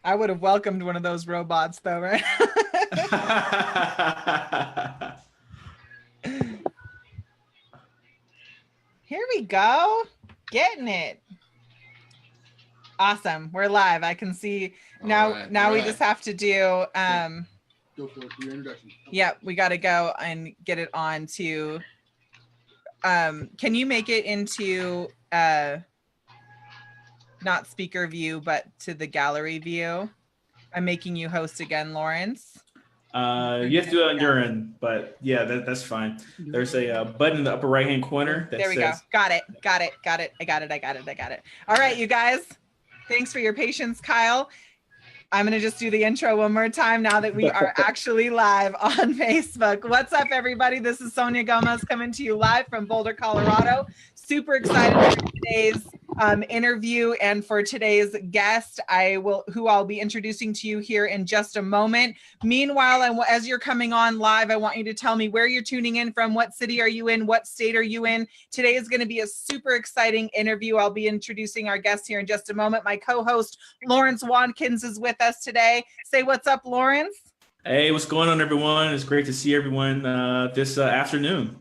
I would have welcomed one of those robots though, right? Here we go. Getting it. Awesome. We're live. I can see now. Now we just have to do Go for it. Do your introduction. Yeah, we got to go and get it on to can you make it into not speaker view but to the gallery view? I'm making you host again, Lawrence. You have to do it on your end, but yeah, that's fine. There's a button in the upper right hand corner that there we says, go. Got it. I got it. All right, you guys. Thanks for your patience, Kyle. I'm going to just do the intro one more time now that we are actually live on Facebook. What's up, everybody? This is Sonia Gomez coming to you live from Boulder, Colorado. Super excited for today's interview and for today's guest, who I'll be introducing to you here in just a moment. Meanwhile, as you're coming on live, I want you to tell me where you're tuning in from, what city are you in, what state are you in. Today is going to be a super exciting interview. I'll be introducing our guest here in just a moment. My co-host, Lawrence Watkins, is with us today. Say what's up, Lawrence. Hey, what's going on, everyone? It's great to see everyone this afternoon.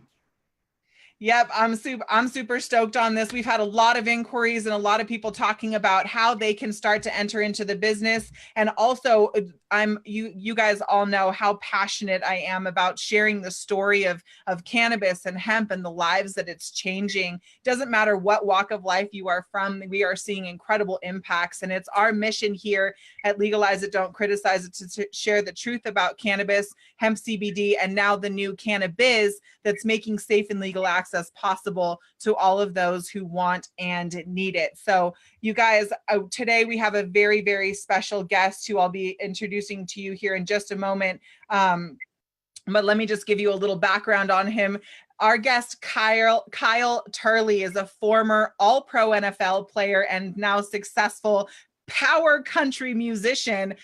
Yep, I'm super stoked on this. We've had a lot of inquiries and a lot of people talking about how they can start to enter into the business. And also, you guys all know how passionate I am about sharing the story of cannabis and hemp and the lives that it's changing. Doesn't matter what walk of life you are from, we are seeing incredible impacts. And it's our mission here at Legalize It, Don't Criticize It to share the truth about cannabis, hemp CBD, and now the new cannabis that's making safe and legal access possible to all of those who want and need it. So you guys, today we have a very, very special guest who I'll be introducing to you here in just a moment. But let me just give you a little background on him. Our guest, Kyle Turley, is a former All-Pro NFL player and now successful power country musician.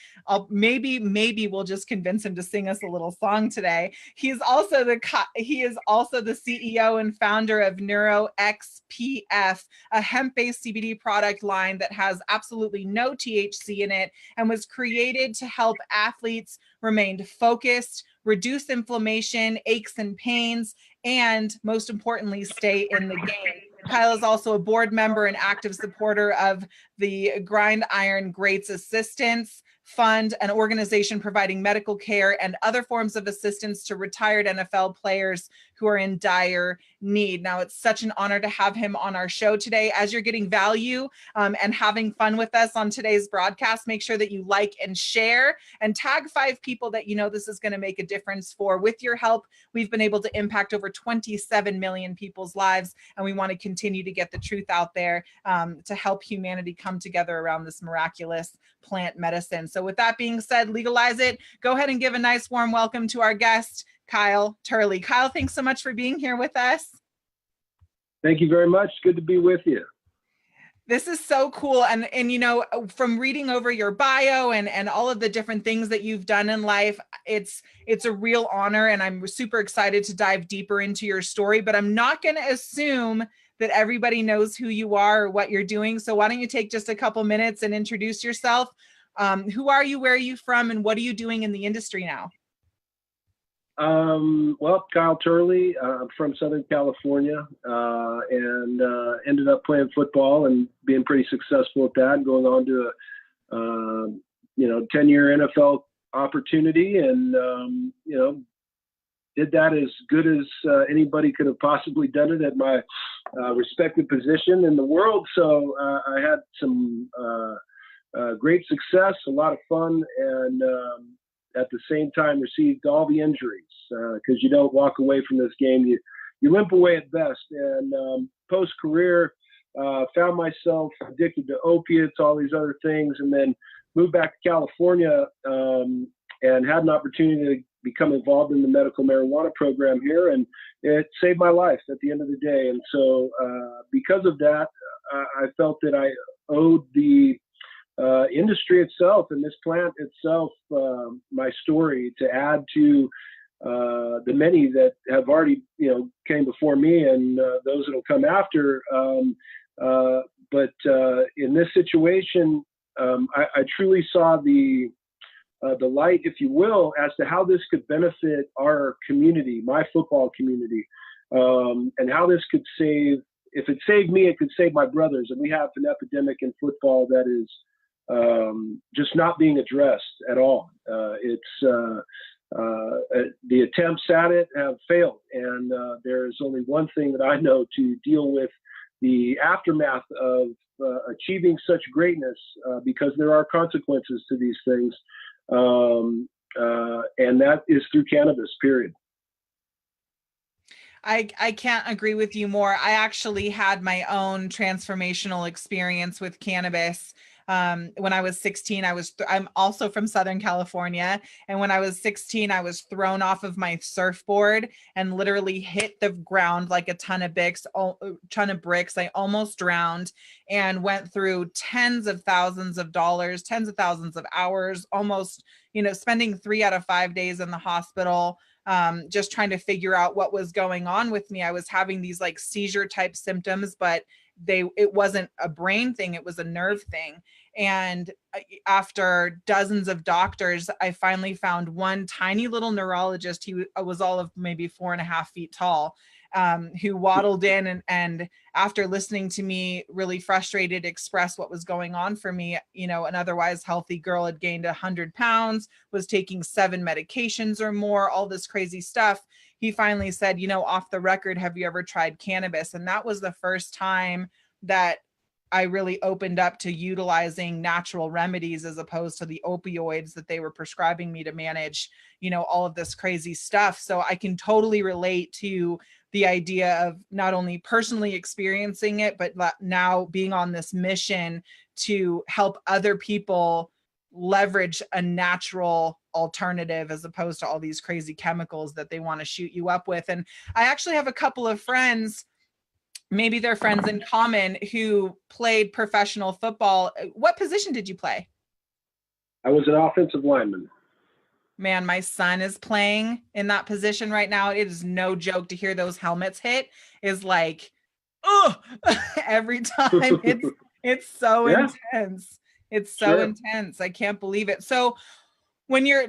Maybe we'll just convince him to sing us a little song today. He is also the CEO and founder of NeuroXPF, a hemp-based CBD product line that has absolutely no THC in it and was created to help athletes remain focused, reduce inflammation, aches and pains, and most importantly, stay in the game. Kyle is also a board member and active supporter of the Grind Iron Greats Assistance Fund, an organization providing medical care and other forms of assistance to retired NFL players who are in dire need. Now, it's such an honor to have him on our show today. As you're getting value and having fun with us on today's broadcast, make sure that you like and share and tag 5 people that you know this is going to make a difference for. With your help, we've been able to impact over 27 million people's lives, and we want to continue to get the truth out there to help humanity come together around this miraculous plant medicine. So with that being said, legalize it. Go ahead and give a nice warm welcome to our guest, Kyle Turley. Kyle, thanks so much for being here with us. Thank you very much. Good to be with you. This is so cool. And you know, from reading over your bio and all of the different things that you've done in life, it's a real honor. And I'm super excited to dive deeper into your story, but I'm not going to assume that everybody knows who you are or what you're doing. So why don't you take just a couple minutes and introduce yourself? Who are you, where are you from, and what are you doing in the industry now? Well, Kyle Turley, I'm from Southern California, and ended up playing football and being pretty successful at that, going on to a 10-year NFL opportunity, and did that as good as anybody could have possibly done it at my respected position in the world. So I had some great success, a lot of fun, and at the same time received all the injuries because you don't walk away from this game. You limp away at best. And post-career, found myself addicted to opiates, all these other things, and then moved back to California and had an opportunity to become involved in the medical marijuana program here, and it saved my life at the end of the day. And so because of that, I felt that I owed the industry itself and this plant itself my story to add to the many that have already came before me and those that will come after. But in this situation, I truly saw the light, if you will, as to how this could benefit our community, my football community, and how this could save. If it saved me, it could save my brothers. And we have an epidemic in football that is just not being addressed at all. The attempts at it have failed, and there's only one thing that I know to deal with the aftermath of achieving such greatness, because there are consequences to these things, and that is through cannabis, period. I can't agree with you more. I actually had my own transformational experience with cannabis. When I was 16, I'm also from Southern California. And when I was 16, I was thrown off of my surfboard and literally hit the ground like a ton of bricks. I almost drowned and went through tens of thousands of dollars, tens of thousands of hours, almost, spending 3 out of 5 days in the hospital. Just trying to figure out what was going on with me. I was having these like seizure type symptoms, but it wasn't a brain thing, it was a nerve thing. And after dozens of doctors, I finally found one tiny little neurologist. He was all of maybe 4.5 feet tall, who waddled in and after listening to me really frustrated, express what was going on for me. An otherwise healthy girl had gained 100 pounds, was taking 7 medications or more, all this crazy stuff. He finally said, off the record, have you ever tried cannabis? And that was the first time that I really opened up to utilizing natural remedies as opposed to the opioids that they were prescribing me to manage, all of this crazy stuff. So I can totally relate to the idea of not only personally experiencing it, but now being on this mission to help other people leverage a natural alternative as opposed to all these crazy chemicals that they want to shoot you up with. And I actually have a couple of friends, maybe they're friends in common, who played professional football. What position did you play? I was an offensive lineman. Man, my son is playing in that position right now. It is no joke to hear those helmets hit is like, oh, every time. It's so intense. It's so intense. I can't believe it. So when you're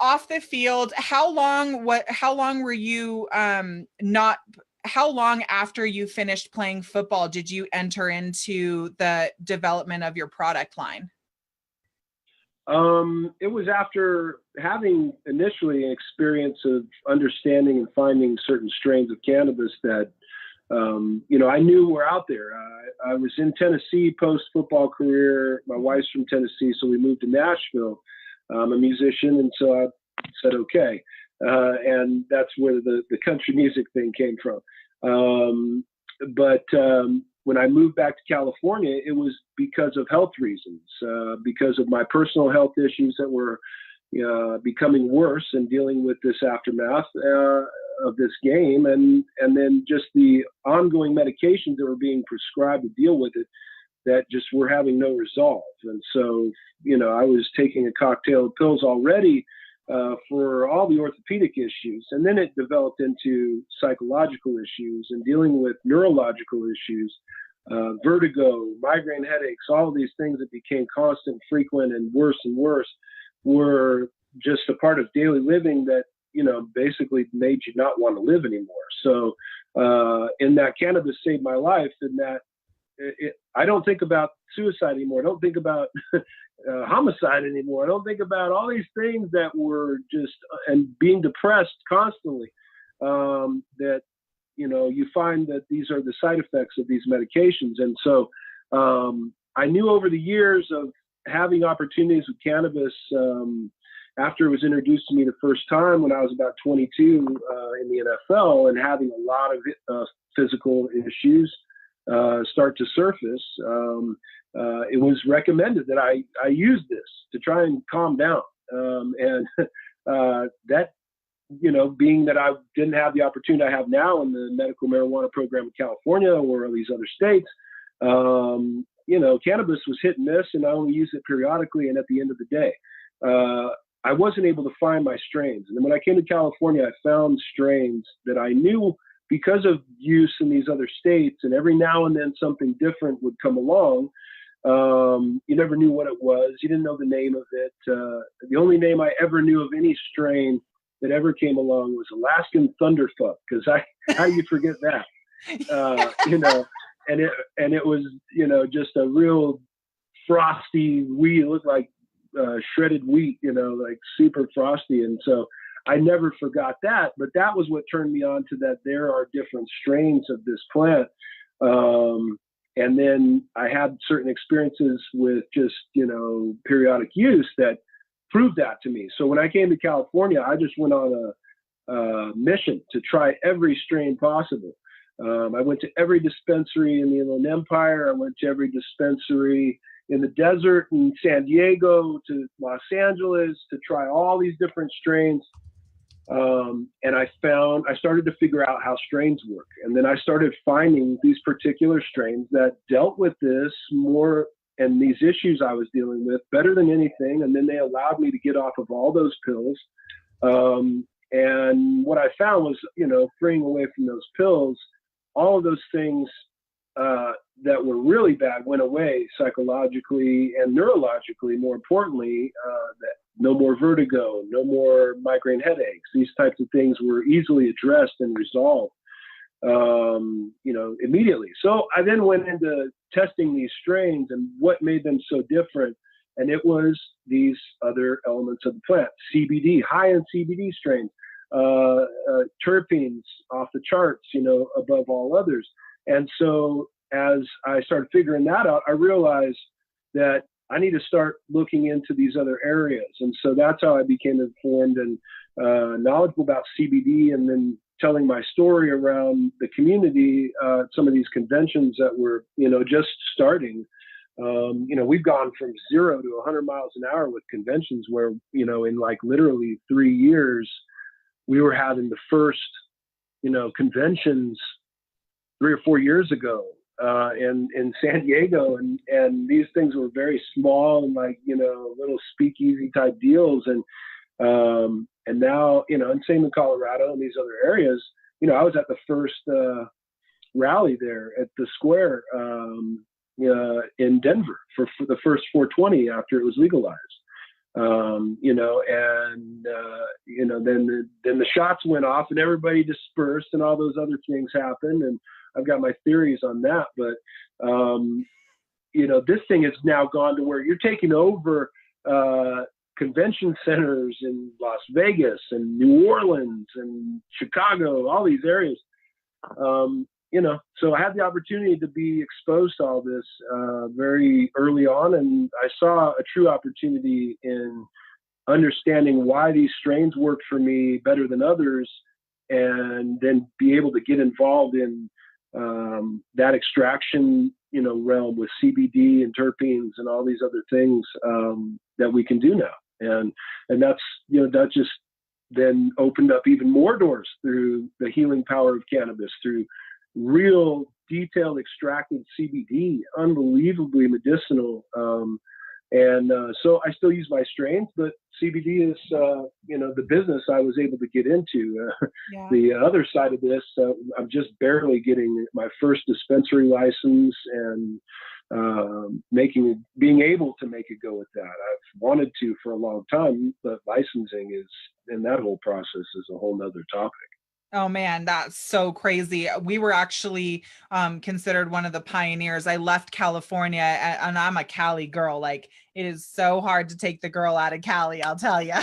off the field, how long were you how long after you finished playing football did you enter into the development of your product line? It was after having initially an experience of understanding and finding certain strains of cannabis that, I knew were out there. I was in Tennessee post-football career. My wife's from Tennessee, so we moved to Nashville. I'm a musician, and so I said, okay. And that's where the country music thing came from. But when I moved back to California, it was because of health reasons, because of my personal health issues that were becoming worse and dealing with this aftermath of this game, and then just the ongoing medications that were being prescribed to deal with it that just were having no resolve. And so, I was taking a cocktail of pills already for all the orthopedic issues. And then it developed into psychological issues and dealing with neurological issues, vertigo, migraine headaches, all of these things that became constant, frequent, and worse were just a part of daily living that, basically made you not want to live anymore. So, in that cannabis saved my life, in that I don't think about suicide anymore. I don't think about homicide anymore. I don't think about all these things that were just, and being depressed constantly, that, you find that these are the side effects of these medications. And so I knew over the years of having opportunities with cannabis, after it was introduced to me the first time when I was about 22 in the NFL, and having a lot of physical issues start to surface, it was recommended that I use this to try and calm down. And that, being that I didn't have the opportunity I have now in the medical marijuana program in California or these other states, cannabis was hit and miss, and I only used it periodically and at the end of the day. I wasn't able to find my strains. And then when I came to California, I found strains that I knew, because of use in these other states, and every now and then something different would come along, You never knew what it was. You didn't know the name of it. The only name I ever knew of any strain that ever came along was Alaskan Thunderfuck, because how do you forget that? And it was, just a real frosty wheat. It looked like shredded wheat, like super frosty. And so I never forgot that, but that was what turned me on to that. There are different strains of this plant. And then I had certain experiences with just, periodic use that proved that to me. So when I came to California, I just went on a mission to try every strain possible. I went to every dispensary in the Inland Empire. I went to every dispensary in the desert, in San Diego to Los Angeles, to try all these different strains. And I started to figure out how strains work. And then I started finding these particular strains that dealt with this more and these issues I was dealing with better than anything. And then they allowed me to get off of all those pills. And what I found was, freeing away from those pills, all of those things that were really bad went away psychologically and neurologically. More importantly, that no more vertigo, no more migraine headaches. These types of things were easily addressed and resolved, immediately. So I then went into testing these strains and what made them so different. And it was these other elements of the plant, CBD, high-end CBD strains, terpenes off the charts, above all others. And so as I started figuring that out, I realized that I need to start looking into these other areas. And so that's how I became informed and knowledgeable about CBD, and then telling my story around the community, some of these conventions that were, just starting. We've gone from 0 to 100 miles an hour with conventions where, in like literally 3 years, we were having the first, conventions 3 or 4 years ago in San Diego. And these things were very small and like, little speakeasy type deals. And now, and same in Colorado and these other areas, I was at the first rally there at the square in Denver for the first 420 after it was legalized. Then the shots went off and everybody dispersed and all those other things happened. And I've got my theories on that, but, this thing has now gone to where you're taking over, convention centers in Las Vegas and New Orleans and Chicago, all these areas. So I had the opportunity to be exposed to all this very early on, and I saw a true opportunity in understanding why these strains worked for me better than others, and then be able to get involved in that extraction, realm with CBD and terpenes and all these other things that we can do now. And that's, that just then opened up even more doors through the healing power of cannabis, through real detailed extracted CBD, unbelievably medicinal. So I still use my strains, but CBD is, the business I was able to get into. Yeah. The other side of this, I'm just barely getting my first dispensary license and being able to make it go with that. I've wanted to for a long time, but licensing and that whole process is a whole nother topic. Oh man, that's so crazy. We were actually considered one of the pioneers. I left California and I'm a Cali girl. Like, it is so hard to take the girl out of Cali, I'll tell you.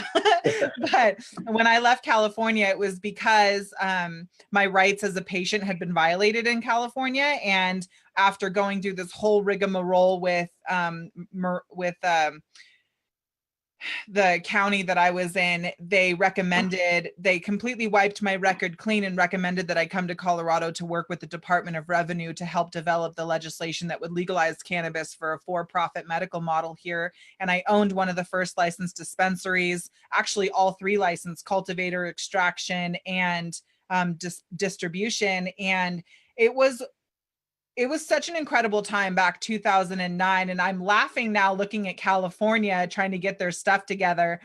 But when I left California, it was because my rights as a patient had been violated in California. And after going through this whole rigmarole with the county that I was in, they completely wiped my record clean and recommended that I come to Colorado to work with the Department of Revenue to help develop the legislation that would legalize cannabis for a for-profit medical model here. And I owned one of the first licensed dispensaries, actually all 3 licensed: cultivator, extraction, and distribution. And it was such an incredible time back 2009. And I'm laughing now looking at California trying to get their stuff together,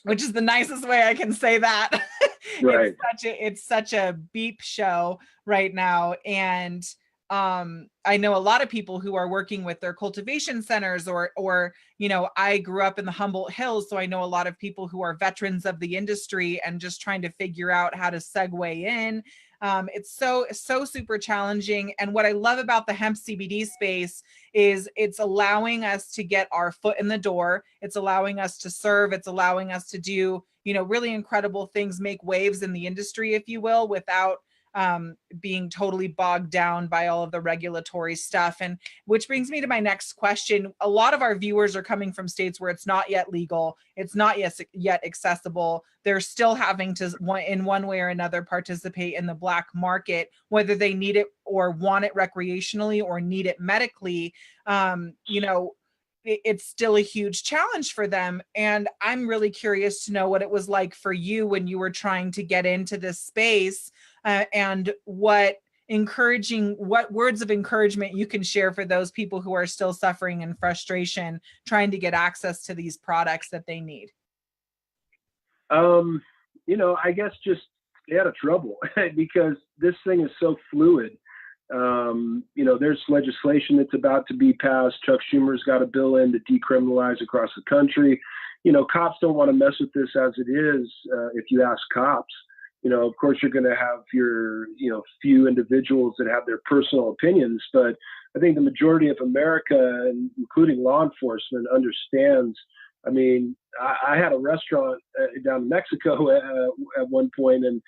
which is the nicest way I can say that. Right. It's such a beep show right now. And I know a lot of people who are working with their cultivation centers, or I grew up in the Humboldt Hills, so I know a lot of people who are veterans of the industry and just trying to figure out how to segue in. It's so super challenging. And what I love about the hemp CBD space is it's allowing us to get our foot in the door. It's allowing us to serve. It's allowing us to do, really incredible things, make waves in the industry, if you will, without being totally bogged down by all of the regulatory stuff. And which brings me to my next question. A lot of our viewers are coming from states where it's not yet legal, it's not yet accessible. They're still having to, in one way or another, participate in the black market, whether they need it or want it recreationally or need it medically. It's still a huge challenge for them. And I'm really curious to know what it was like for you when you were trying to get into this space, and what words of encouragement you can share for those people who are still suffering in frustration, trying to get access to these products that they need. I guess just stay out of trouble because this thing is so fluid. There's legislation that's about to be passed. Chuck Schumer's got a bill in to decriminalize across the country. Cops don't want to mess with this as it is. If you ask cops, of course you're going to have your, few individuals that have their personal opinions, but I think the majority of America, including law enforcement, understands. I mean, I had a restaurant down in Mexico at one point, and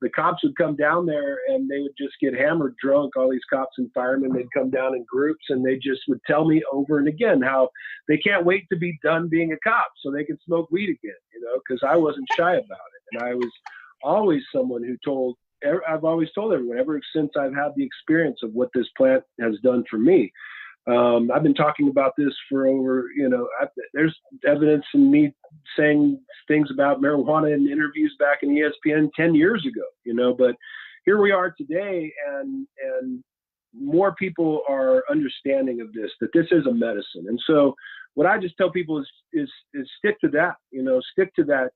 the cops would come down there and they would just get hammered drunk. All these cops and firemen, they'd come down in groups and they just would tell me over and again how they can't wait to be done being a cop so they can smoke weed again, because I wasn't shy about it. And I was always someone who I've always told everyone ever since I've had the experience of what this plant has done for me. I've been talking about this for over, there's evidence in me saying things about marijuana in interviews back in ESPN 10 years ago, but here we are today, and more people are understanding of this, that this is a medicine. And so what I just tell people is stick to that, stick to that.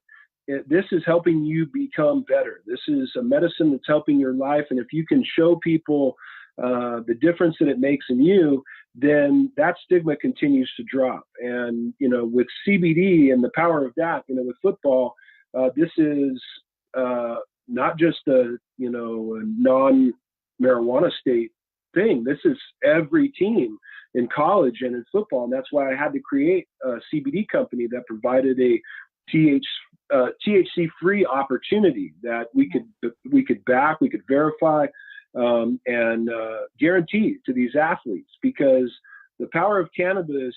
This is helping you become better. This is a medicine that's helping your life. And if you can show people the difference that it makes in you, then that stigma continues to drop. And, with CBD and the power of that, with football, this is not just a non-marijuana state thing. This is every team in college and in football. And that's why I had to create a CBD company that provided a THC-free opportunity that we could back, we could verify, and guarantee to these athletes, because the power of cannabis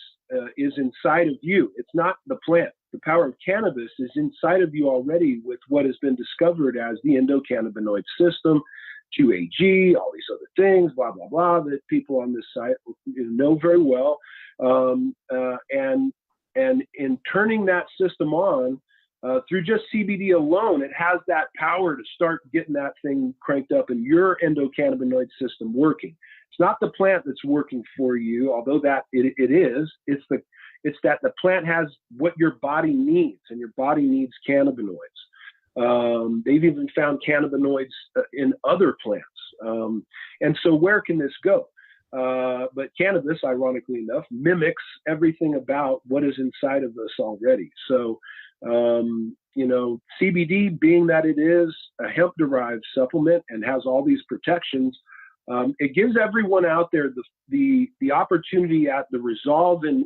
is inside of you. It's not the plant. The power of cannabis is inside of you already with what has been discovered as the endocannabinoid system, 2AG, all these other things, blah, blah, blah, that people on this site know very well. And in turning that system on, through just CBD alone, it has that power to start getting that thing cranked up and your endocannabinoid system working. It's not the plant that's working for you, although that it is. It's that the plant has what your body needs, and your body needs cannabinoids. They've even found cannabinoids in other plants. And so where can this go? But cannabis, ironically enough, mimics everything about what is inside of us already. So, CBD, being that it is a hemp-derived supplement and has all these protections, it gives everyone out there the opportunity at the resolve. And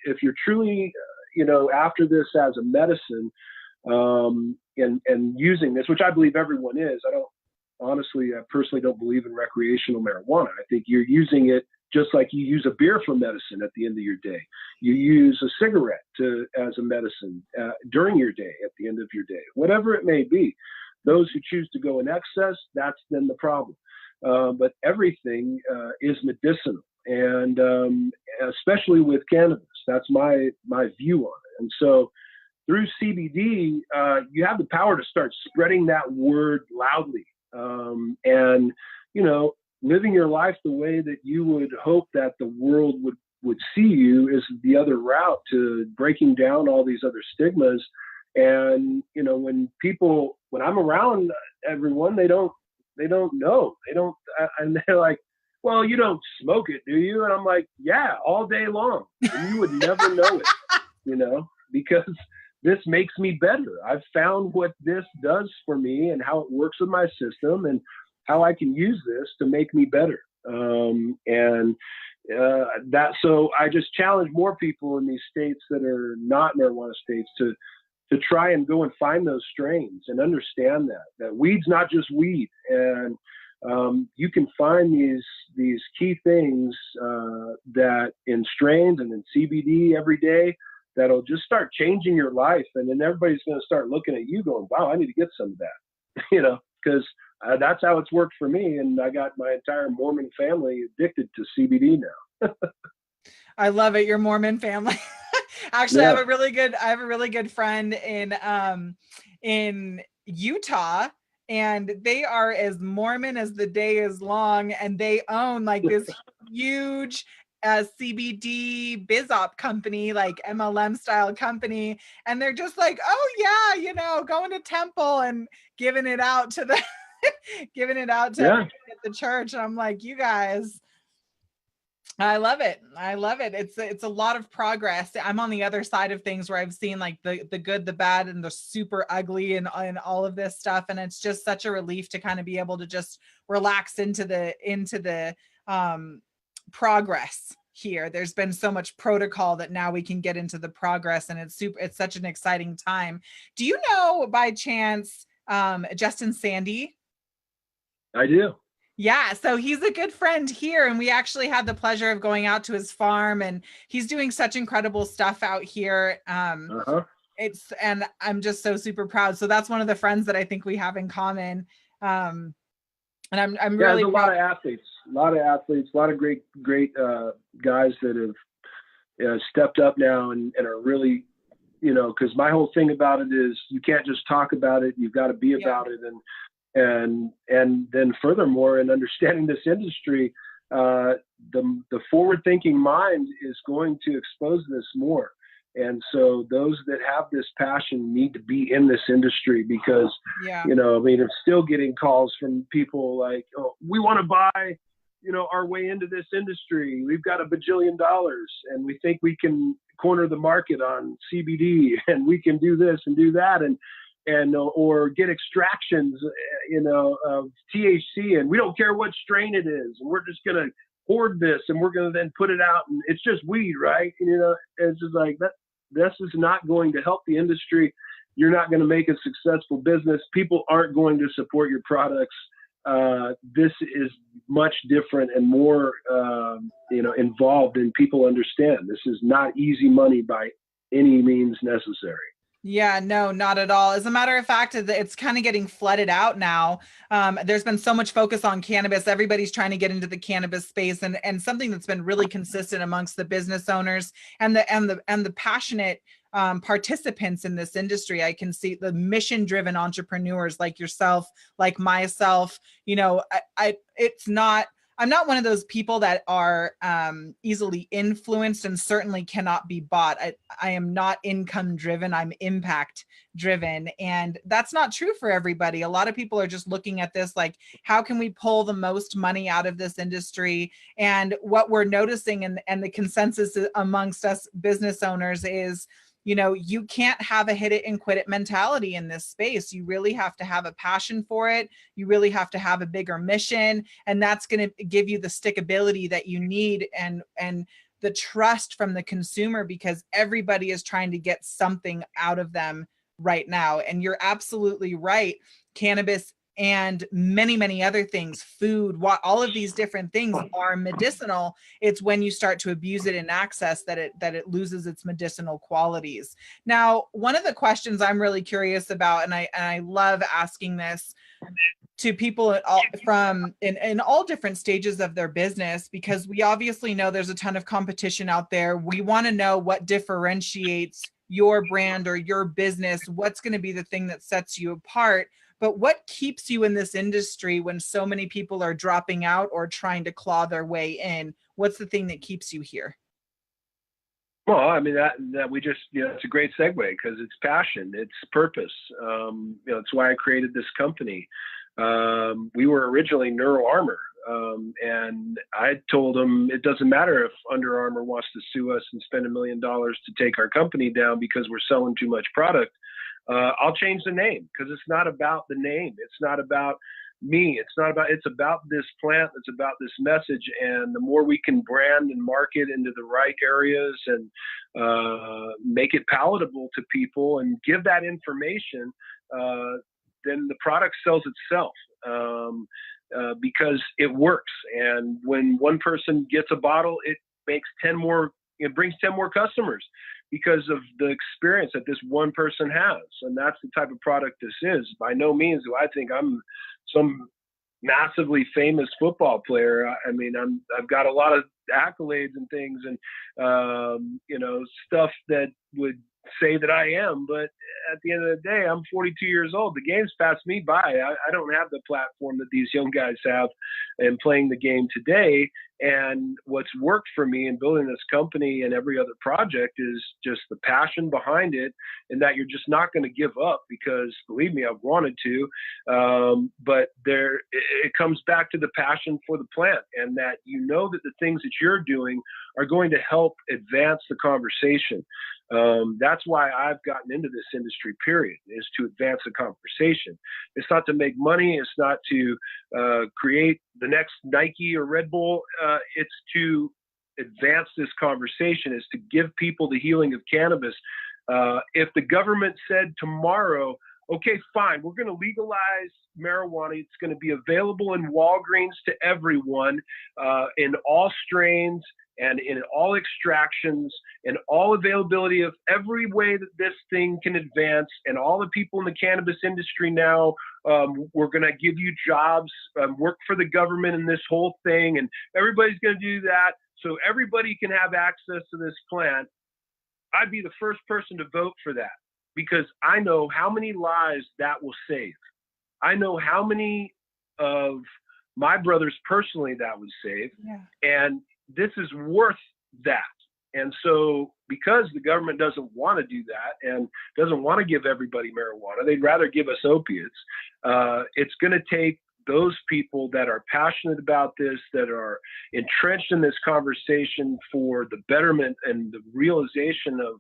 if you're truly, after this as a medicine, and using this, which I believe everyone is, I personally don't believe in recreational marijuana. I think you're using it just like you use a beer for medicine at the end of your day. You use a cigarette as a medicine during your day, at the end of your day, whatever it may be. Those who choose to go in excess, that's then the problem. But everything is medicinal, and especially with cannabis. That's my view on it. And so through CBD, you have the power to start spreading that word loudly. And, living your life the way that you would hope that the world would see you is the other route to breaking down all these other stigmas. And, when I'm around everyone, they don't know, and they're like, well, you don't smoke it, do you? And I'm like, yeah, all day long. And you would never know it, because this makes me better. I've found what this does for me and how it works with my system and how I can use this to make me better. So I just challenge more people in these states that are not marijuana states to try and go and find those strains and understand that weed's not just weed. And you can find these key things that in strains and in CBD every day that'll just start changing your life. And then everybody's going to start looking at you going, wow, I need to get some of that, because that's how it's worked for me. And I got my entire Mormon family addicted to CBD now. I love it. Your Mormon family. Actually, Yeah. I have a really good friend in Utah, and they are as Mormon as the day is long, and they own like this huge CBD biz op company, like MLM style company, and they're just like, oh yeah, going to temple and giving it out to the the church. And I'm like, you guys, I love it. It's a lot of progress. I'm on the other side of things where I've seen like the good, the bad, and the super ugly and all of this stuff. And it's just such a relief to kind of be able to just relax into the progress here. There's been so much protocol that now we can get into the progress, and it's such an exciting time. Do you know by chance Justin Sandy? I do. Yeah, so he's a good friend here, and we actually had the pleasure of going out to his farm, and he's doing such incredible stuff out here. And I'm just so super proud. So that's one of the friends that I think we have in common. And I'm really there's a lot of athletes, a lot of great guys that have stepped up now and are really, because my whole thing about it is you can't just talk about it, you've got to be about it. And then furthermore, in understanding this industry, the forward-thinking mind is going to expose this more. And so those that have this passion need to be in this industry because, I'm still getting calls from people like, oh, we want to buy, our way into this industry. We've got $1 bajillion and we think we can corner the market on CBD and we can do this and do that. Or get extractions, of THC, and we don't care what strain it is, and we're just gonna hoard this, and we're gonna then put it out, and it's just weed, right? It's just like that. This is not going to help the industry. You're not going to make a successful business. People aren't going to support your products. This is much different and more, involved, and people understand this is not easy money by any means necessary. Yeah, no, not at all. As a matter of fact, it's kind of getting flooded out now. There's been so much focus on cannabis. Everybody's trying to get into the cannabis space, and something that's been really consistent amongst the business owners and the passionate participants in this industry. I can see the mission-driven entrepreneurs like yourself, like myself. I'm not one of those people that are easily influenced and certainly cannot be bought. I am not income driven. I'm impact driven. And that's not true for everybody. A lot of people are just looking at this like, how can we pull the most money out of this industry? And what we're noticing and the consensus amongst us business owners is, you can't have a hit it and quit it mentality in this space. You really have to have a passion for it. You really have to have a bigger mission, and that's going to give you the stickability that you need and the trust from the consumer, because everybody is trying to get something out of them right now. And you're absolutely right. Cannabis and many, many other things, food, all of these different things are medicinal. It's when you start to abuse it in access that it loses its medicinal qualities. Now, one of the questions I'm really curious about, and I love asking this to people in all different stages of their business, because we obviously know there's a ton of competition out there. We want to know what differentiates your brand or your business, what's going to be the thing that sets you apart. But what keeps you in this industry when so many people are dropping out or trying to claw their way in? What's the thing that keeps you here? Well, I mean, that we just, it's a great segue because it's passion, it's purpose. It's why I created this company. We were originally Neuro Armor. And I told them it doesn't matter if Under Armour wants to sue us and spend $1 million to take our company down because we're selling too much product. I'll change the name, because it's not about the name. It's not about me. It's about this plant. It's about this message. And the more we can brand and market into the right areas and make it palatable to people and give that information, then the product sells itself, because it works. And when one person gets a bottle, it brings 10 more customers because of the experience that this one person has. And that's the type of product this is. By no means do I think I'm some massively famous football player. I mean, I've got a lot of accolades and things and, stuff that would say that I am, but at the end of the day, I'm 42 years old. The game's passed me by. I don't have the platform that these young guys have in playing the game today. And what's worked for me in building this company and every other project is just the passion behind it, and that you're just not going to give up, because believe me, I've wanted to. But it comes back to the passion for the plant, and that that the things that you're doing are going to help advance the conversation. That's why I've gotten into this industry, period, is to advance the conversation. It's not to make money. It's not to create the next Nike or Red Bull. It's to advance this conversation, is to give people the healing of cannabis. If the government said tomorrow, okay, fine, we're going to legalize marijuana. It's going to be available in Walgreens to everyone, in all strains and in all extractions and all availability of every way that this thing can advance, and all the people in the cannabis industry now, we're going to give you jobs, work for the government in this whole thing, and everybody's going to do that so everybody can have access to this plant. I'd be the first person to vote for that, because I know how many lives that will save. I know how many of my brothers personally that would save. Yeah. And this is worth that. And so, because the government doesn't want to do that and doesn't want to give everybody marijuana, they'd rather give us opiates. It's going to take those people that are passionate about this, that are entrenched in this conversation for the betterment and the realization of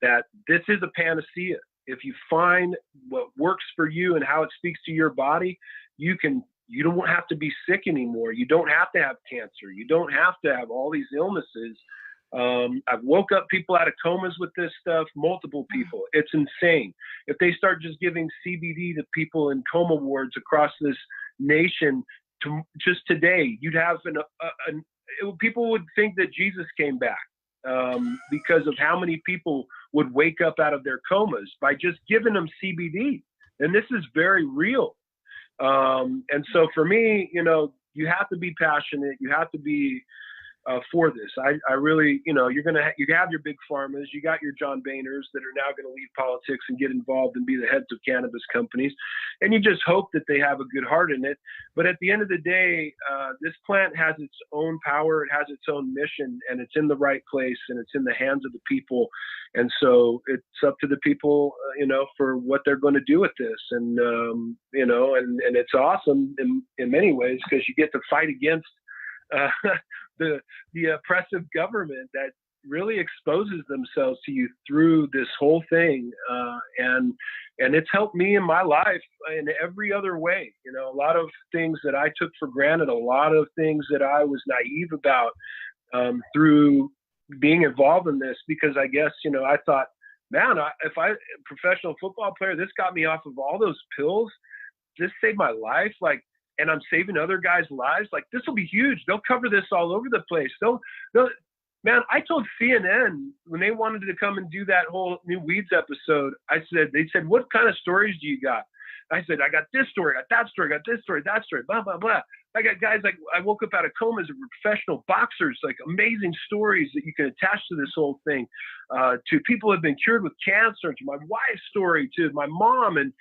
that this is a panacea. If you find what works for you and how it speaks to your body, you don't have to be sick anymore. You don't have to have cancer. You don't have to have all these illnesses. I've woke up people out of comas with this stuff, multiple people. It's insane. If they start just giving CBD to people in coma wards across this nation, just today, you'd have people would think that Jesus came back, because of how many people would wake up out of their comas by just giving them CBD. And this is very real. And so for me, you have to be passionate. You have to be for this. I really, you have your big pharmas, you got your John Boehners that are now going to leave politics and get involved and be the heads of cannabis companies. And you just hope that they have a good heart in it. But at the end of the day, this plant has its own power. It has its own mission, and it's in the right place, and it's in the hands of the people. And so it's up to the people, for what they're going to do with this. And, and it's awesome in many ways, because you get to fight against the oppressive government that really exposes themselves to you through this whole thing. And it's helped me in my life in every other way. A lot of things that I took for granted, a lot of things that I was naive about, through being involved in this, because I guess, I thought, man, if I professional football player, this got me off of all those pills, this saved my life. And I'm saving other guys' lives. This will be huge. They'll cover this all over the place. Man, I told CNN when they wanted to come and do that whole New Weeds episode, they said, what kind of stories do you got? I said, I got this story, I got that story, I got this story, that story, blah, blah, blah. I got guys I woke up out of comas as professional boxers, amazing stories that you can attach to this whole thing, to people who have been cured with cancer, to my wife's story, to my mom, and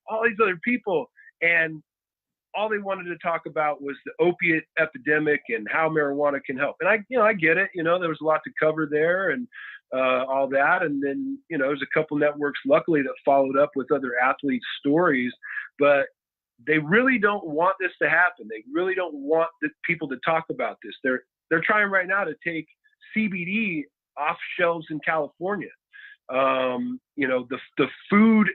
all these other people. And all they wanted to talk about was the opiate epidemic and how marijuana can help. And I get it. There was a lot to cover there and all that. And then, there's a couple networks, luckily, that followed up with other athletes' stories. But they really don't want this to happen. They really don't want the people to talk about this. They're trying right now to take CBD off shelves in California. The food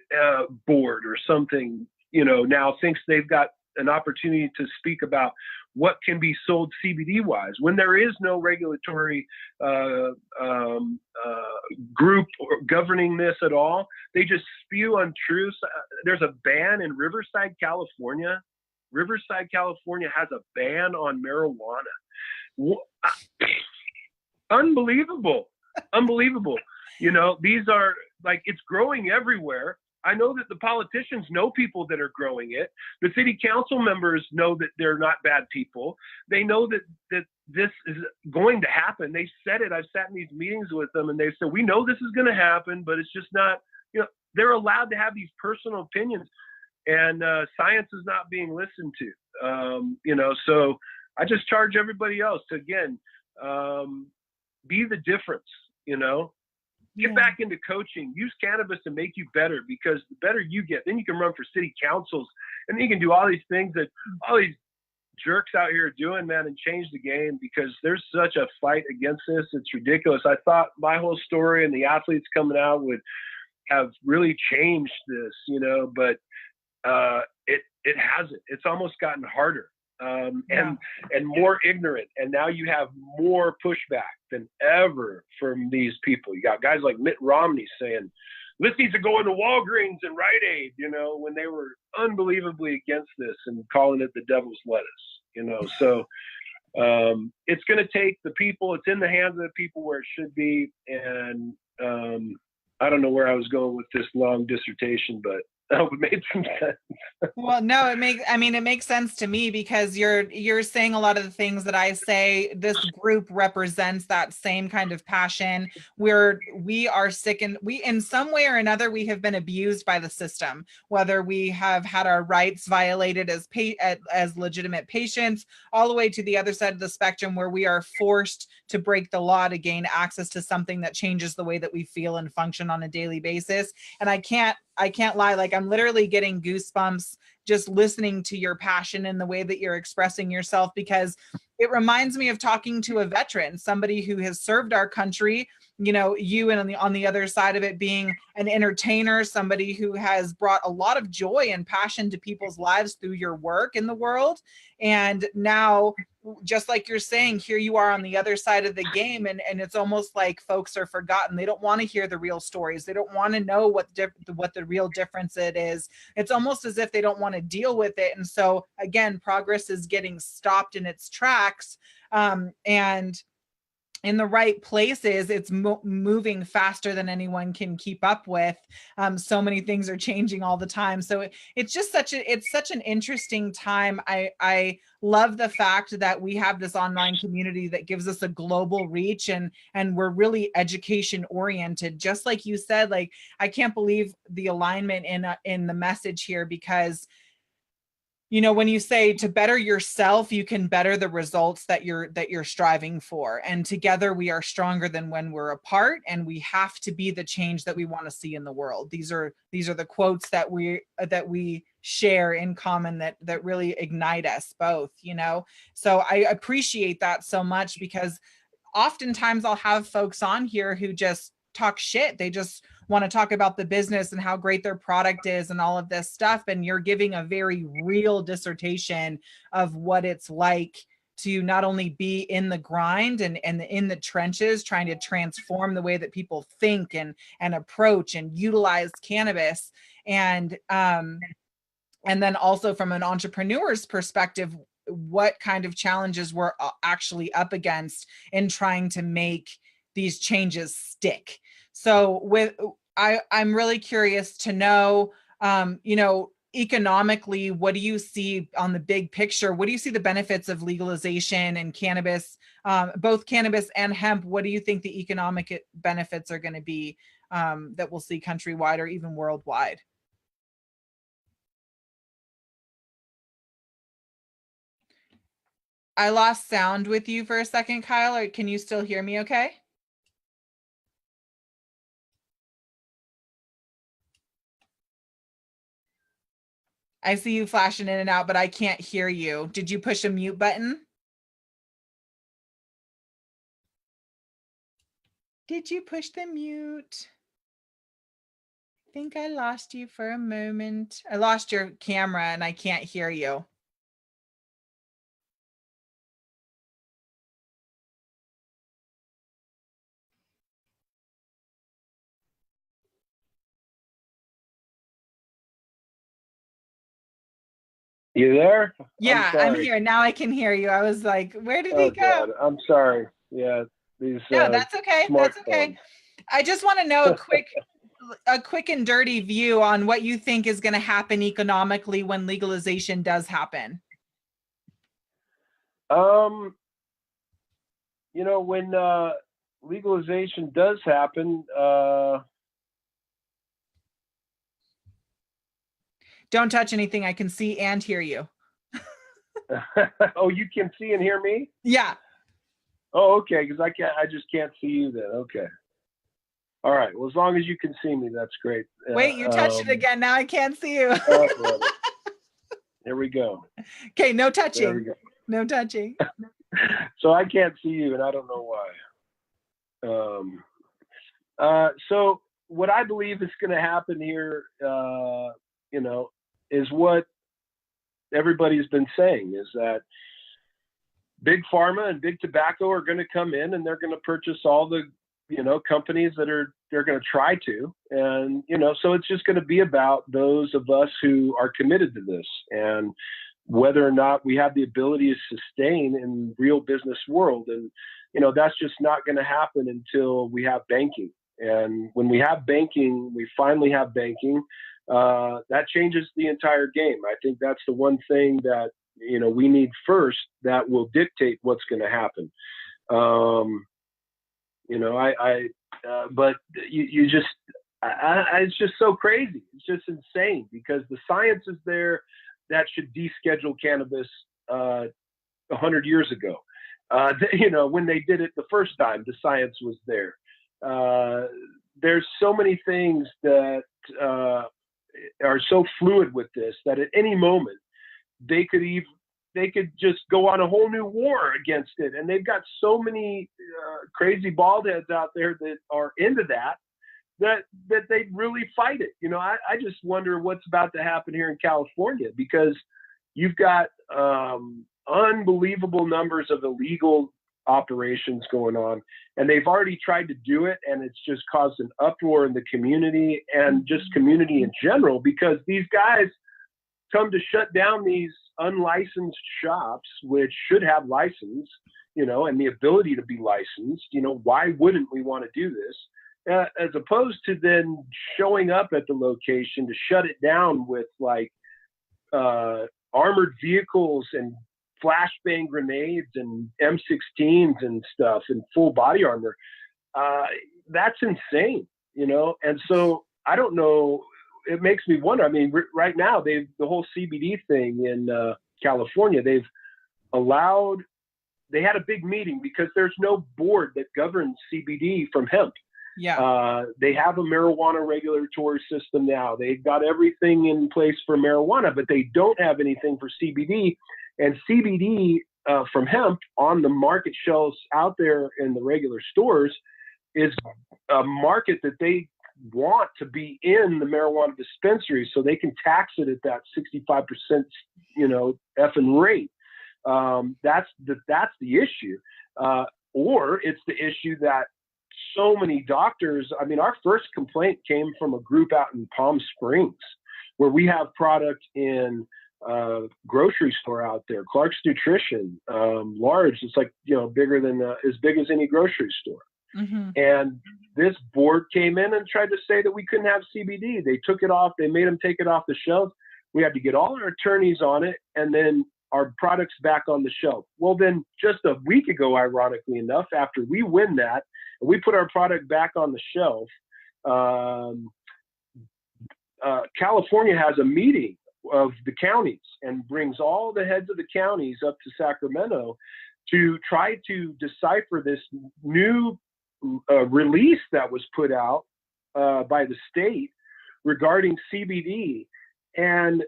board or something, now thinks they've got an opportunity to speak about what can be sold CBD wise when there is no regulatory group governing this at all. They just spew untruths. There's a ban in Riverside, California. Riverside, California has a ban on marijuana. Unbelievable. These are like, it's growing everywhere. I know that the politicians know people that are growing it. The city council members know that they're not bad people. They know that this is going to happen. They said it. I've sat in these meetings with them and they said, we know this is going to happen, but it's just not, they're allowed to have these personal opinions, and science is not being listened to. So I just charge everybody else to, again, be the difference, Get back into coaching. Use cannabis to make you better, because the better you get, then you can run for city councils, and then you can do all these things that all these jerks out here are doing, man, and change the game, because there's such a fight against this. It's ridiculous. I thought my whole story and the athletes coming out would have really changed this, but it hasn't. It's almost gotten harder. And more ignorant. And now you have more pushback than ever from these people. You got guys like Mitt Romney saying, this needs to go into Walgreens and Rite Aid, when they were unbelievably against this and calling it the devil's lettuce, So it's going to take the people. It's in the hands of the people where it should be. And I don't know where I was going with this long dissertation, but I hope it made some sense. Well, no, it makes sense to me, because you're saying a lot of the things that I say. This group represents that same kind of passion, where we are sick, and we, in some way or another, we have been abused by the system, whether we have had our rights violated as legitimate patients, all the way to the other side of the spectrum, where we are forced to break the law to gain access to something that changes the way that we feel and function on a daily basis. And I can't lie, like, I'm literally getting goosebumps just listening to your passion and the way that you're expressing yourself, because it reminds me of talking to a veteran, somebody who has served our country, you, and on the other side of it, being an entertainer, somebody who has brought a lot of joy and passion to people's lives through your work in the world. And now, just like you're saying, here you are on the other side of the game, and it's almost like folks are forgotten. They don't want to hear the real stories. They don't want to know what the real difference it is. It's almost as if they don't want to deal with it. And so again, progress is getting stopped in its tracks. And in the right places, it's moving faster than anyone can keep up with. So many things are changing all the time. So it's just such an interesting time. I love the fact that we have this online community that gives us a global reach, and we're really education oriented. Just like you said, like, I can't believe the alignment in the message here, because when you say to better yourself, you can better the results that you're striving for. And together we are stronger than when we're apart, and we have to be the change that we want to see in the world. These are the quotes that we share in common that really ignite us both, So I appreciate that so much, because oftentimes I'll have folks on here who just talk shit. They just want to talk about the business and how great their product is and all of this stuff. And you're giving a very real dissertation of what it's like to not only be in the grind and in the trenches, trying to transform the way that people think and approach and utilize cannabis. And then also from an entrepreneur's perspective, what kind of challenges we're actually up against in trying to make these changes stick. So I'm really curious to know, economically, what do you see on the big picture? What do you see the benefits of legalization and cannabis, both cannabis and hemp? What do you think the economic benefits are going to be that we'll see countrywide or even worldwide? I lost sound with you for a second, Kyle, or can you still hear me okay? I see you flashing in and out, but I can't hear you. Did you push a mute button? Did you push the mute? I think I lost you for a moment. I lost your camera and I can't hear you. You there? Yeah, I'm here. Now I can hear you. I was like, where did he go? God, I'm sorry. Yeah, these. No, that's okay. That's okay. I just want to know a quick and dirty view on what you think is going to happen economically when legalization does happen. You know, when legalization does happen, Don't touch anything. I can see and hear you. oh, you can see and hear me? Yeah. Oh, okay, because I just can't see you then. Okay. All right. Well, as long as you can see me, that's great. Wait, you touched it again. Now I can't see you. There we go. Okay, no touching. There we go. No touching. So I can't see you, and I don't know why. So what I believe is going to happen here, you know, is what everybody's been saying, is that big pharma and big tobacco are going to come in and they're going to purchase all the, you know, companies that they're going to try to. And, you know, so it's just going to be about those of us who are committed to this and whether or not we have the ability to sustain in real business world. And, you know, that's just not going to happen until we have banking. And when we have banking, we finally have banking, that changes the entire game. I think that's the one thing that, you know, we need first that will dictate what's going to happen. You know, but you just, it's just so crazy. It's just insane because the science is there that should deschedule cannabis 100 years ago. You know, when they did it the first time, the science was there. There's so many things that are so fluid with this that at any moment they could just go on a whole new war against it. And they've got so many crazy bald heads out there that are into that they'd really fight it. You know, I just wonder what's about to happen here in California, because you've got unbelievable numbers of illegal operations going on, and they've already tried to do it, and it's just caused an uproar in the community and just community in general, because these guys come to shut down these unlicensed shops, which should have license, you know, and the ability to be licensed. You know, why wouldn't we want to do this? As opposed to then showing up at the location to shut it down with like armored vehicles and flashbang grenades and M16s and stuff and full body armor. That's insane, you know? And so I don't know, it makes me wonder. I mean, right now the whole CBD thing in California, they had a big meeting because there's no board that governs CBD from hemp. Yeah. They have a marijuana regulatory system now. They've got everything in place for marijuana, but they don't have anything for CBD. And CBD from hemp on the market shelves out there in the regular stores is a market that they want to be in the marijuana dispensary, so they can tax it at that 65%, you know, effing rate. That's the issue. Or it's the issue that so many doctors, I mean, our first complaint came from a group out in Palm Springs where we have product in grocery store out there, Clark's Nutrition, large. It's like, you know, bigger than as big as any grocery store. Mm-hmm. And this board came in and tried to say that we couldn't have CBD. They took it off. They made them take it off the shelf. We had to get all our attorneys on it, and then our products back on the shelf. Well, then just a week ago, ironically enough, after we win that, and we put our product back on the shelf, California has a meeting of the counties and brings all the heads of the counties up to Sacramento to try to decipher this new release that was put out by the state regarding CBD. And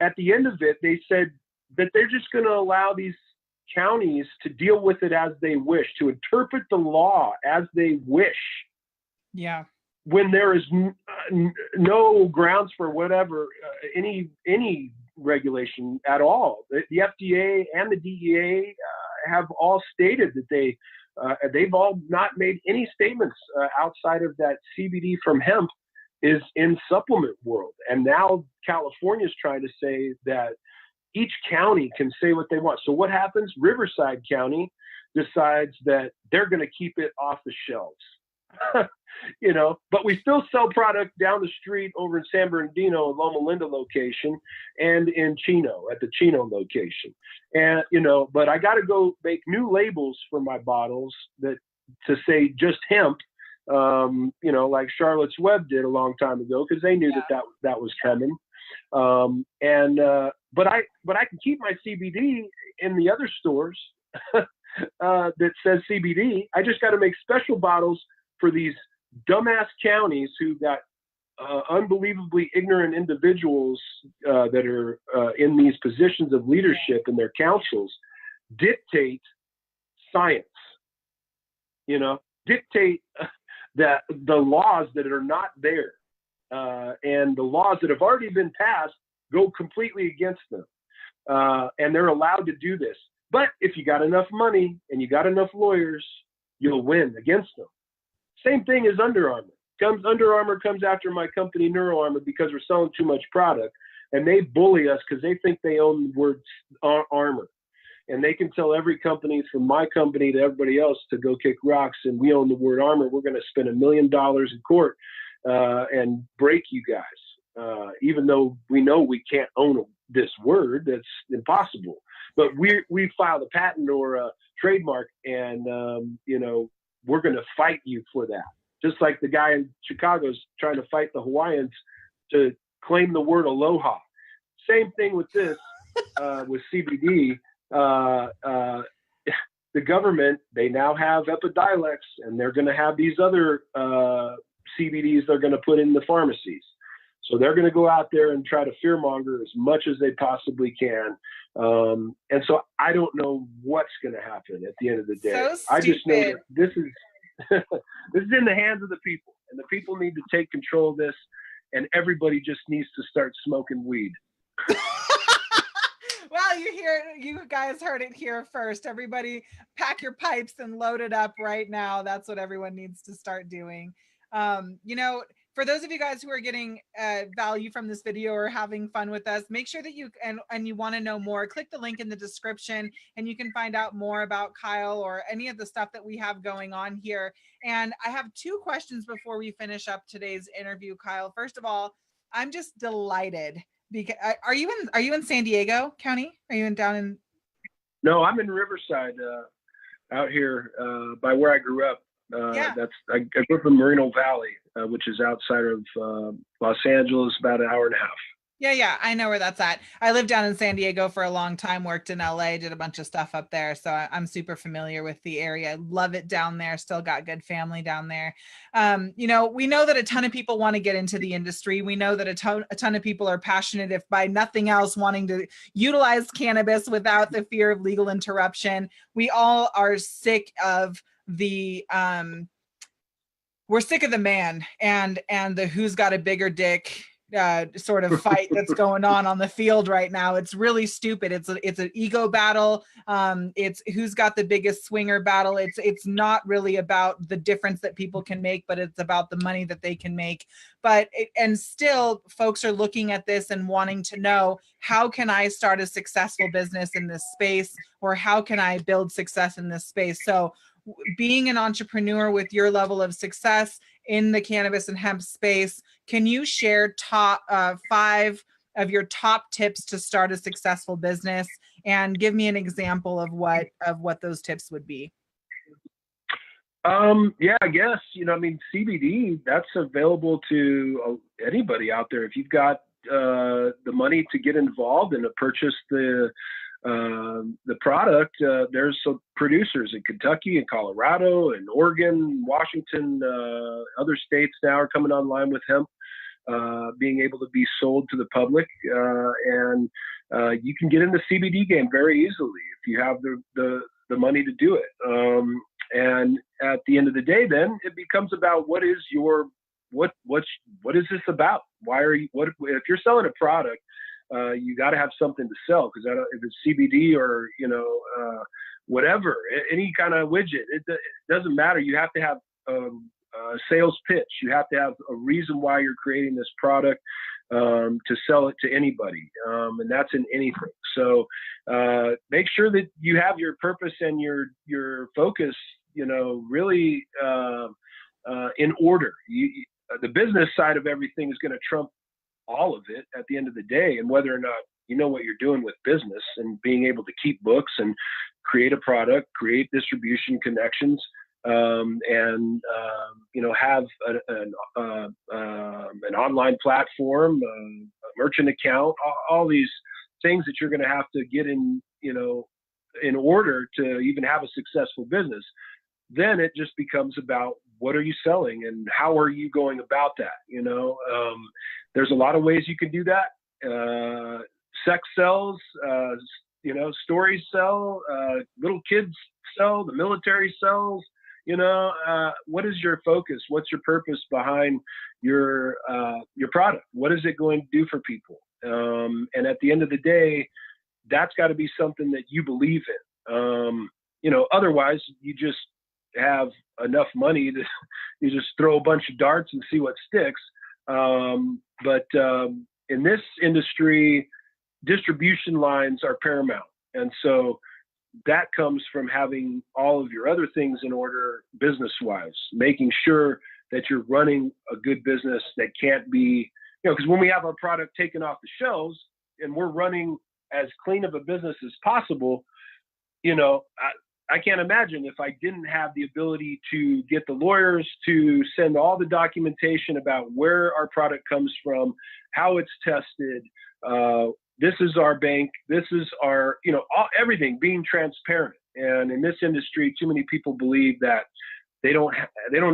at the end of it, they said that they're just going to allow these counties to deal with it as they wish, to interpret the law as they wish. Yeah. When there is no grounds for whatever, any regulation at all. The FDA and the DEA have all stated that they've all not made any statements outside of that CBD from hemp is in supplement world. And now California is trying to say that each county can say what they want. So what happens? Riverside County decides that they're going to keep it off the shelves. But we still sell product down the street over in San Bernardino, Loma Linda location, and in Chino at the Chino location. And, but I got to go make new labels for my bottles that to say just hemp, like Charlotte's Web did a long time ago, because they knew that was coming. But I can keep my CBD in the other stores that says CBD. I just got to make special bottles for these dumbass counties who got unbelievably ignorant individuals that are in these positions of leadership in their councils dictate science, dictate that the laws that are not there and the laws that have already been passed go completely against them. And they're allowed to do this. But if you got enough money and you got enough lawyers, you'll win against them. Same thing as Under Armour. Under Armour comes after my company, Neuro Armor, because we're selling too much product, and they bully us because they think they own the word armor. And they can tell every company, from my company to everybody else, to go kick rocks, and we own the word armor. We're going to spend $1 million in court and break you guys, even though we know we can't own this word. That's impossible. But we filed a patent or a trademark, and we're going to fight you for that. Just like the guy in Chicago's trying to fight the Hawaiians to claim the word aloha. Same thing with this, with CBD. The government, they now have Epidiolex, and they're going to have these other CBDs they're going to put in the pharmacies. So they're going to go out there and try to fearmonger as much as they possibly can. And so I don't know what's going to happen at the end of the day. So I just know that this is this is in the hands of the people, and the people need to take control of this, and everybody just needs to start smoking weed. Well, you guys heard it here first. Everybody pack your pipes and load it up right now. That's what everyone needs to start doing. For those of you guys who are getting value from this video or having fun with us, make sure that you want to know more, click the link in the description and you can find out more about Kyle or any of the stuff that we have going on here. And I have 2 questions before we finish up today's interview, Kyle. First of all, I'm just delighted because are you in San Diego County? Are you down in? No, I'm in Riverside, out here by where I grew up. I grew up in Moreno Valley, which is outside of Los Angeles, about an hour and a half. Yeah, I know where that's at. I lived down in San Diego for a long time, worked in LA, did a bunch of stuff up there. So I'm super familiar with the area. Love it down there. Still got good family down there. We know that a ton of people want to get into the industry. We know that a ton of people are passionate, if by nothing else, wanting to utilize cannabis without the fear of legal interruption. We all are sick of we're sick of the man and the who's got a bigger dick sort of fight that's going on the field right now. It's really stupid. It's an ego battle. It's who's got the biggest swinger battle. It's not really about the difference that people can make, but it's about the money that they can make. And still folks are looking at this and wanting to know, how can I start a successful business in this space, or how can I build success in this space? So being an entrepreneur with your level of success in the cannabis and hemp space, can you share top 5 of your top tips to start a successful business, and give me an example of what those tips would be? Yeah, I guess, CBD, that's available to anybody out there. If you've got the money to get involved and to purchase the product, there's some producers in Kentucky and Colorado and Oregon, Washington, other states now are coming online with hemp. being able to be sold to the public, and you can get in the CBD game very easily if you have the money to do it. And at the end of the day, then it becomes about what is this about? Why are you? If you're selling a product? You got to have something to sell, because if it's CBD or whatever, any kind of widget, it doesn't matter. You have to have a sales pitch. You have to have a reason why you're creating this product to sell it to anybody, and that's in anything. So make sure that you have your purpose and your focus, really in order. The business side of everything is going to trump all of it at the end of the day, and whether or not you know what you're doing with business and being able to keep books and create a product, create distribution connections, and have an online platform, a merchant account, all these things that you're going to have to get in order to even have a successful business. Then it just becomes about what are you selling and how are you going about that? There's a lot of ways you can do that. Sex sells, stories sell, little kids sell, the military sells. What is your focus? What's your purpose behind your product? What is it going to do for people? And at the end of the day, that's got to be something that you believe in. Otherwise you just have enough money to you just throw a bunch of darts and see what sticks. But in this industry, distribution lines are paramount. And so that comes from having all of your other things in order business-wise, making sure that you're running a good business that can't be, because when we have our product taken off the shelves and we're running as clean of a business as possible, I can't imagine if I didn't have the ability to get the lawyers to send all the documentation about where our product comes from, how it's tested. This is our bank. This is our, everything being transparent. And in this industry, too many people believe that they don't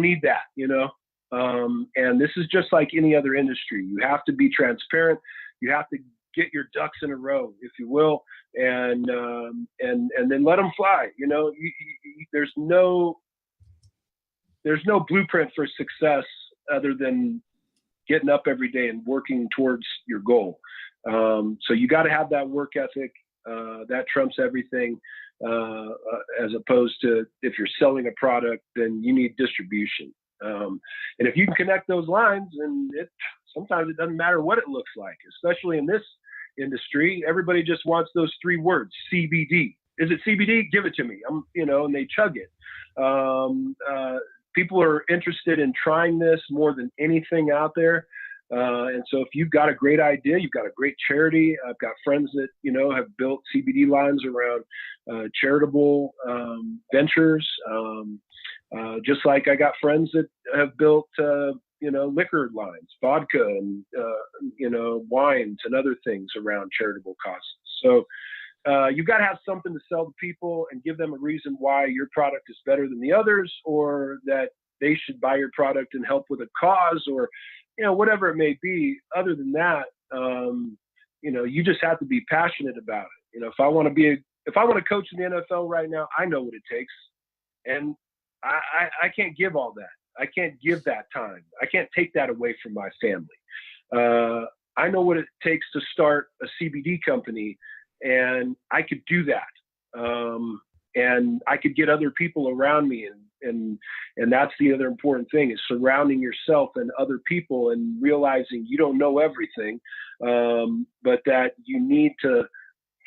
need that, and this is just like any other industry. You have to be transparent. You have to get your ducks in a row, if you will, and then let them fly. There's no blueprint for success other than getting up every day and working towards your goal. So you got to have that work ethic. That trumps everything. As opposed to if you're selling a product, then you need distribution. And if you can connect those lines, and sometimes it doesn't matter what it looks like, especially in this industry. Everybody just wants those three words: CBD. Is it CBD? Give it to me. And they chug it. People are interested in trying this more than anything out there. And so if you've got a great idea, you've got a great charity. I've got friends that, have built CBD lines around charitable ventures. Just like I got friends that have built, liquor lines, vodka and, wines and other things around charitable causes. So you've got to have something to sell to people and give them a reason why your product is better than the others, or that they should buy your product and help with a cause, or, whatever it may be. Other than that, you just have to be passionate about it. If I want to coach in the NFL right now, I know what it takes, and I can't give all that. I can't give that time. I can't take that away from my family. I know what it takes to start a CBD company, and I could do that. And I could get other people around me, and that's the other important thing, is surrounding yourself and other people and realizing you don't know everything, but that you need to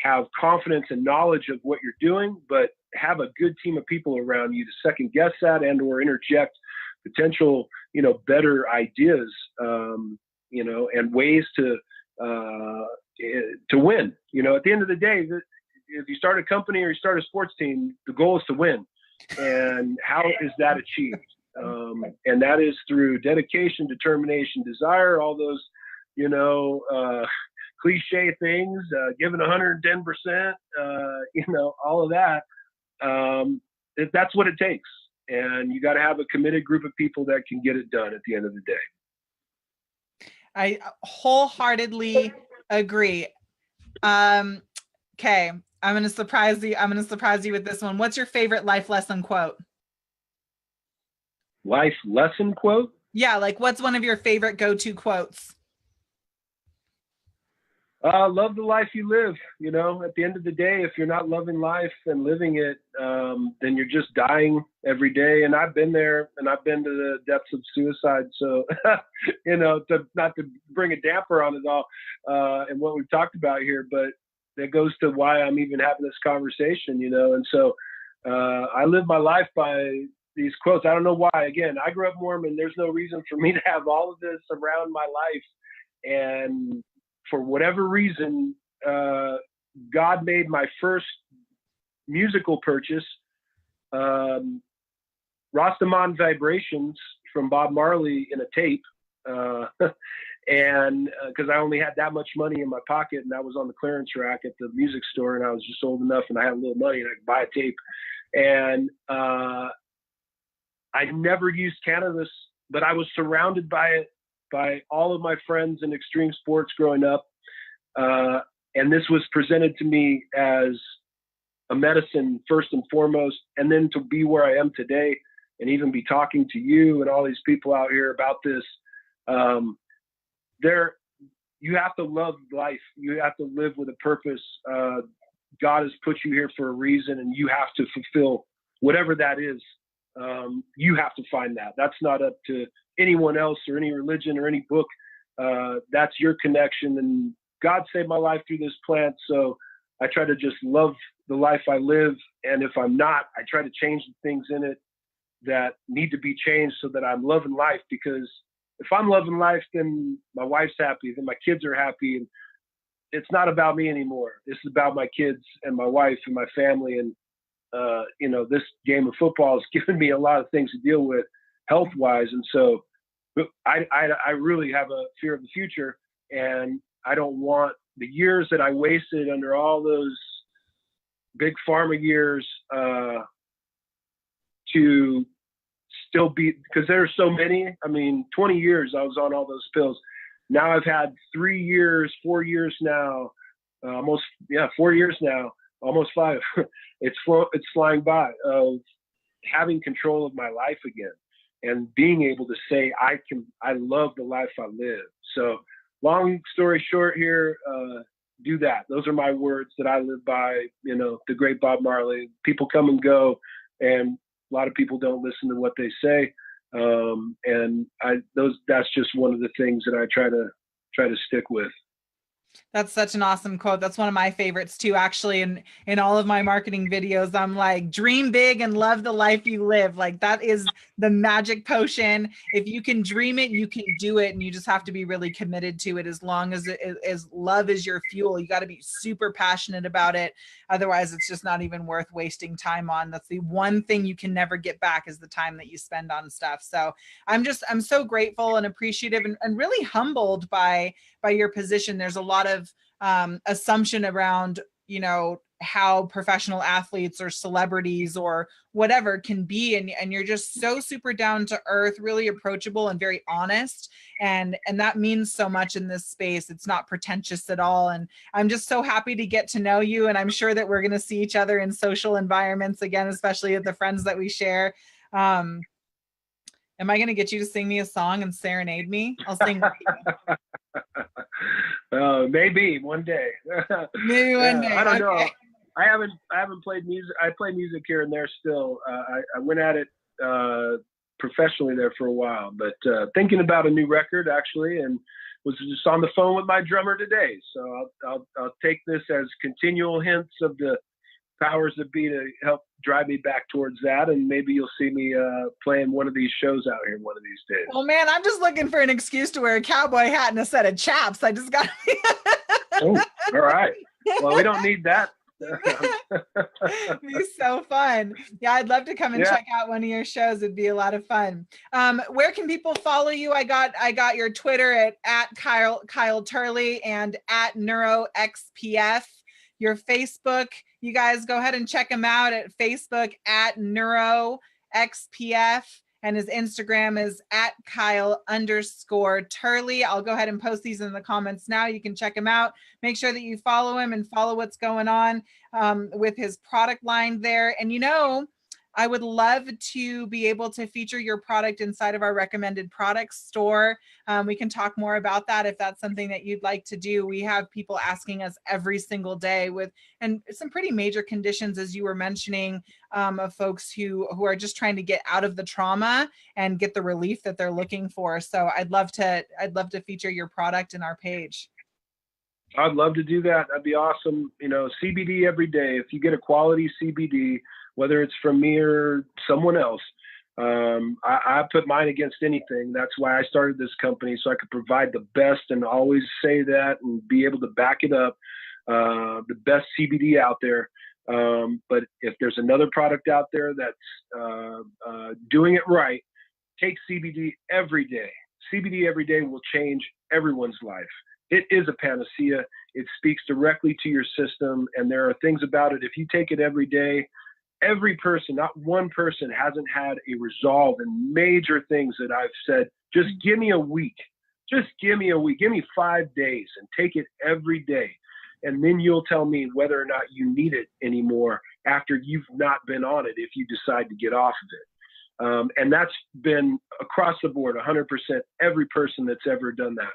have confidence and knowledge of what you're doing, but have a good team of people around you to second guess that and or interject potential, better ideas, and ways to win. At the end of the day, if you start a company or you start a sports team, the goal is to win. And how is that achieved? And that is through dedication, determination, desire, all those, cliche things, giving 110%, all of that. That's what it takes. And you got to have a committed group of people that can get it done at the end of the day. I wholeheartedly agree. Okay, I'm gonna surprise you. I'm gonna surprise you with this one. What's your favorite life lesson quote? Life lesson quote? Yeah, like what's one of your favorite go-to quotes? Love the life you live. You know, at the end of the day, if you're not loving life and living it, then you're just dying every day. And I've been there, and I've been to the depths of suicide. So, you know, not to bring a damper on it all, and what we've talked about here, but that goes to why I'm even having this conversation, you know. And so, I live my life by these quotes. I don't know why. Again, I grew up Mormon. There's no reason for me to have all of this around my life. And for whatever reason, God made my first musical purchase, Rastaman Vibrations from Bob Marley in a tape. And because I only had that much money in my pocket, and I was on the clearance rack at the music store, and I was just old enough and I had a little money and I could buy a tape. And I never used cannabis, but I was surrounded by it by all of my friends in extreme sports growing up. And this was presented to me as a medicine first and foremost, and then to be where I am today and even be talking to you and all these people out here about this. You have to love life. You have to live with a purpose. God has put you here for a reason, and you have to fulfill whatever that is. You have to find that. That's not up to anyone else or any religion or any book. That's your connection. And God saved my life through this plant. So I try to just love the life I live. And if I'm not, I try to change the things in it that need to be changed so that I'm loving life. Because if I'm loving life, then my wife's happy, then my kids are happy. And it's not about me anymore. This is about my kids and my wife and my family. And, you know, this game of football has given me a lot of things to deal with health-wise. And so I really have a fear of the future, and I don't want the years that I wasted under all those big pharma years to still be, because there are so many. I mean, 20 years I was on all those pills. Now I've had 4 years now, 4 years now, almost 5. It's flying by, of having control of my life again and being able to say, I love the life I live. So long story short here, do that. Those are my words that I live by, you know, the great Bob Marley. People come and go, and a lot of people don't listen to what they say. And that's just one of the things that I try to stick with. That's such an awesome quote. That's one of my favorites too, actually. In all of my marketing videos, I'm like, dream big and love the life you live. Like, that is the magic potion. If you can dream it, you can do it. And you just have to be really committed to it. As long as love is your fuel, you got to be super passionate about it. Otherwise, it's just not even worth wasting time on. That's the one thing you can never get back, is the time that you spend on stuff. So I'm so grateful and appreciative and really humbled by your position. There's a lot of assumption around, you know, how professional athletes or celebrities or whatever can be, and you're just so super down to earth, really approachable and very honest, and that means so much in this space. It's not pretentious at all, and I'm just so happy to get to know you, and I'm sure that we're going to see each other in social environments again, especially with the friends that we share. Am I going to get you to sing me a song and serenade me? I'll sing with you. Maybe one day. Maybe one day. I don't know. I haven't played music. I play music here and there still. I went at it professionally there for a while, but thinking about a new record actually, and was just on the phone with my drummer today. So I'll take this as continual hints of the powers that be to help drive me back towards that, and maybe you'll see me playing one of these shows out here one of these days. Well, man, I'm just looking for an excuse to wear a cowboy hat and a set of chaps. I just got Oh, all right. Well, we don't need that. It'd be so fun. Yeah, I'd love to come and check out one of your shows. It'd be a lot of fun. Where can people follow you? I got your Twitter at Kyle Turley and at NeuroXPF. Your Facebook, you guys go ahead and check them out at Facebook at NeuroXPF. and his Instagram is at Kyle_Turley. I'll go ahead and post these in the comments now. You can check him out. Make sure that you follow him and follow what's going on with his product line there. And I would love to be able to feature your product inside of our recommended products store. We can talk more about that if that's something that you'd like to do. We have people asking us every single day and some pretty major conditions, as you were mentioning, of folks who are just trying to get out of the trauma and get the relief that they're looking for. So I'd love to feature your product in our page. I'd love to do that. That'd be awesome. CBD every day. If you get a quality CBD, whether it's from me or someone else, I put mine against anything. That's why I started this company, so I could provide the best and always say that and be able to back it up, the best CBD out there. But if there's another product out there that's doing it right, take CBD every day. CBD every day will change everyone's life. It is a panacea. It speaks directly to your system, and there are things about it. If you take it every day, every person, not one person, hasn't had a resolve in major things that I've said. Just give me a week. Just give me a week. Give me 5 days and take it every day. And then you'll tell me whether or not you need it anymore after you've not been on it, if you decide to get off of it. And that's been across the board, 100%, every person that's ever done that.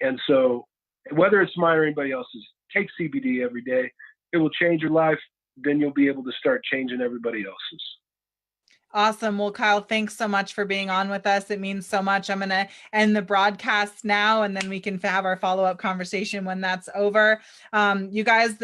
And so whether it's mine or anybody else's, take CBD every day. It will change your life. Then you'll be able to start changing everybody else's. Awesome. Well, Kyle, thanks so much for being on with us. It means so much. I'm going to end the broadcast now, and then we can have our follow-up conversation when that's over. You guys,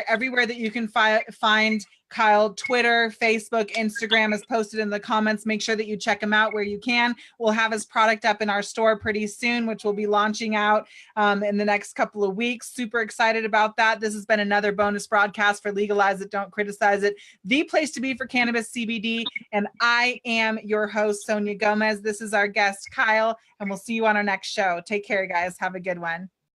everywhere that you can find Kyle, Twitter, Facebook, Instagram is posted in the comments. Make sure that you check him out where you can. We'll have his product up in our store pretty soon, which will be launching out in the next couple of weeks. Super excited about that. This has been another bonus broadcast for Legalize It, Don't Criticize It, the place to be for cannabis CBD. And I am your host, Sonia Gomez. This is our guest, Kyle, and we'll see you on our next show. Take care, guys. Have a good one.